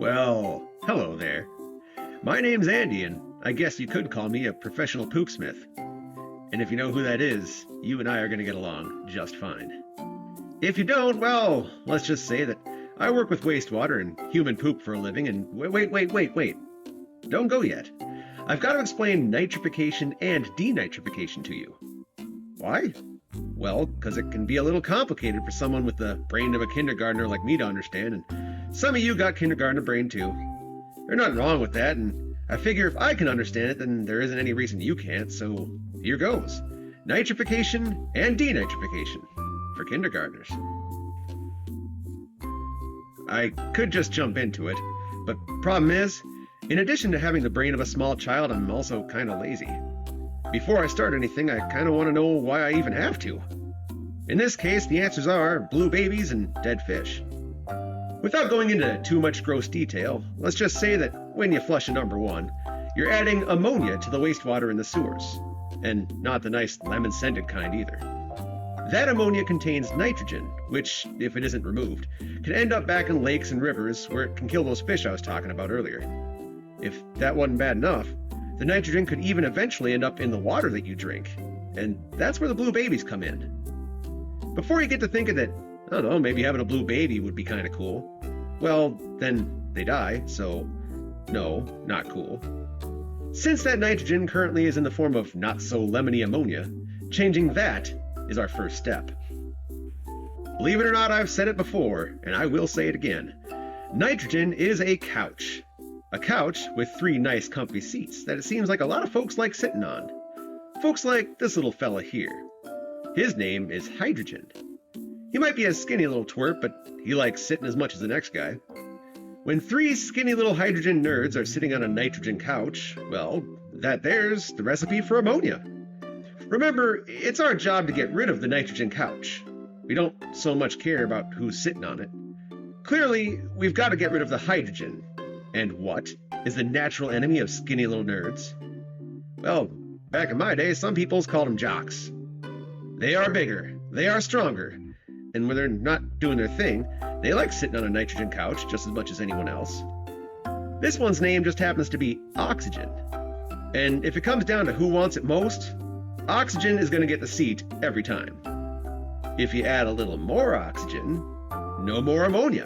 Well, hello there. My name's Andy, and I guess you could call me a professional poopsmith. And if you know who that is, you and I are going to get along just fine. If you don't, well, let's just say that I work with wastewater and human poop for a living, and wait. Don't go yet. I've got to explain nitrification and denitrification to you. Why? Well, because it can be a little complicated for someone with the brain of a kindergartner like me to understand, and some of you got kindergartner brain too. There's nothing wrong with that, and I figure if I can understand it, then there isn't any reason you can't, so here goes. Nitrification and denitrification for kindergartners. I could just jump into it, but problem is, in addition to having the brain of a small child, I'm also kind of lazy. Before I start anything, I kind of want to know why I even have to. In this case, the answers are blue babies and dead fish. Without going into too much gross detail, let's just say that when you flush a number one, you're adding ammonia to the wastewater in the sewers, and not the nice lemon-scented kind either. That ammonia contains nitrogen, which, if it isn't removed, can end up back in lakes and rivers where it can kill those fish I was talking about earlier. If that wasn't bad enough, the nitrogen could even eventually end up in the water that you drink, and that's where the blue babies come in. Before you get to thinking that, I don't know, maybe having a blue baby would be kind of cool, well, then they die, so no, not cool. Since that nitrogen currently is in the form of not-so-lemony ammonia, changing that is our first step. Believe it or not, I've said it before, and I will say it again. Nitrogen is a couch. A couch with 3 nice comfy seats that it seems like a lot of folks like sitting on. Folks like this little fella here. His name is Hydrogen. He might be a skinny little twerp, but he likes sitting as much as the next guy. When 3 skinny little hydrogen nerds are sitting on a nitrogen couch, well, there's the recipe for ammonia. Remember, it's our job to get rid of the nitrogen couch. We don't so much care about who's sitting on it. Clearly, we've got to get rid of the hydrogen. And what is the natural enemy of skinny little nerds? Well, back in my day, some peoples called them jocks. They are bigger, they are stronger, and when they're not doing their thing, they like sitting on a nitrogen couch just as much as anyone else. This one's name just happens to be Oxygen. And if it comes down to who wants it most, Oxygen is going to get the seat every time. If you add a little more oxygen, no more ammonia.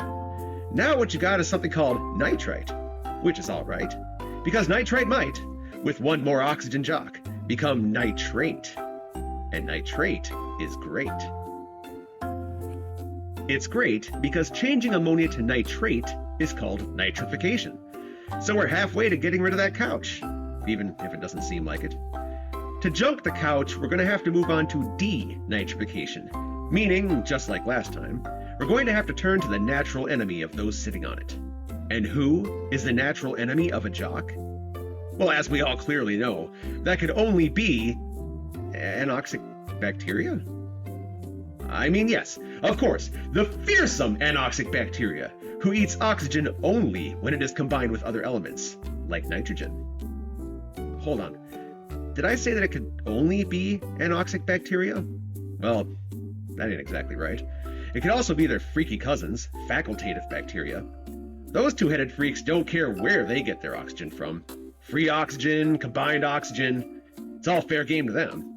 Now what you got is something called nitrite, which is all right, because nitrite might, with one more oxygen jock, become nitrate. And nitrate is great. It's great because changing ammonia to nitrate is called nitrification. So we're halfway to getting rid of that couch, even if it doesn't seem like it. To junk the couch, we're going to have to move on to denitrification, meaning, just like last time, we're going to have to turn to the natural enemy of those sitting on it. And who is the natural enemy of a jock? Well, as we all clearly know, that could only be anoxic bacteria? I mean, yes, of course, the fearsome anoxic bacteria, who eats oxygen only when it is combined with other elements, like nitrogen. Hold on. Did I say that it could only be anoxic bacteria? Well, that ain't exactly right. It could also be their freaky cousins, facultative bacteria. Those two-headed freaks don't care where they get their oxygen from. Free oxygen, combined oxygen, it's all fair game to them.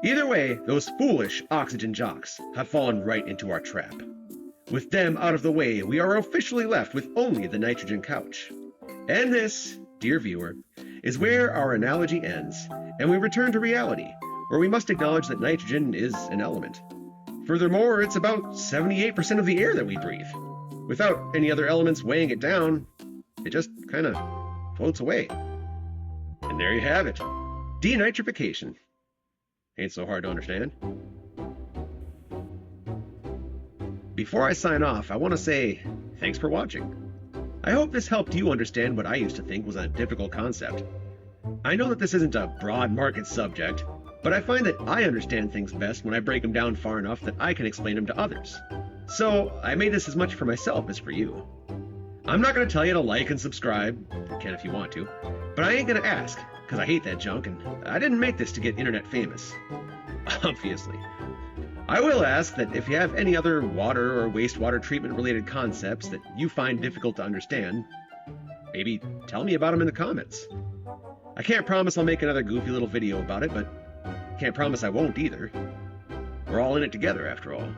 Either way, those foolish oxygen jocks have fallen right into our trap. With them out of the way, we are officially left with only the nitrogen couch. And this, dear viewer, is where our analogy ends, and we return to reality, where we must acknowledge that nitrogen is an element. Furthermore, it's about 78% of the air that we breathe. Without any other elements weighing it down, it just kind of floats away. And there you have it. Denitrification. Ain't so hard to understand. Before I sign off, I want to say thanks for watching. I hope this helped you understand what I used to think was a difficult concept. I know that this isn't a broad market subject, but I find that I understand things best when I break them down far enough that I can explain them to others. So I made this as much for myself as for you. I'm not going to tell you to like and subscribe, you can if you want to, but I ain't going to ask, because I hate that junk, and I didn't make this to get internet famous. Obviously. I will ask that if you have any other water or wastewater treatment related concepts that you find difficult to understand, maybe tell me about them in the comments. I can't promise I'll make another goofy little video about it, but can't promise I won't either. We're all in it together after all.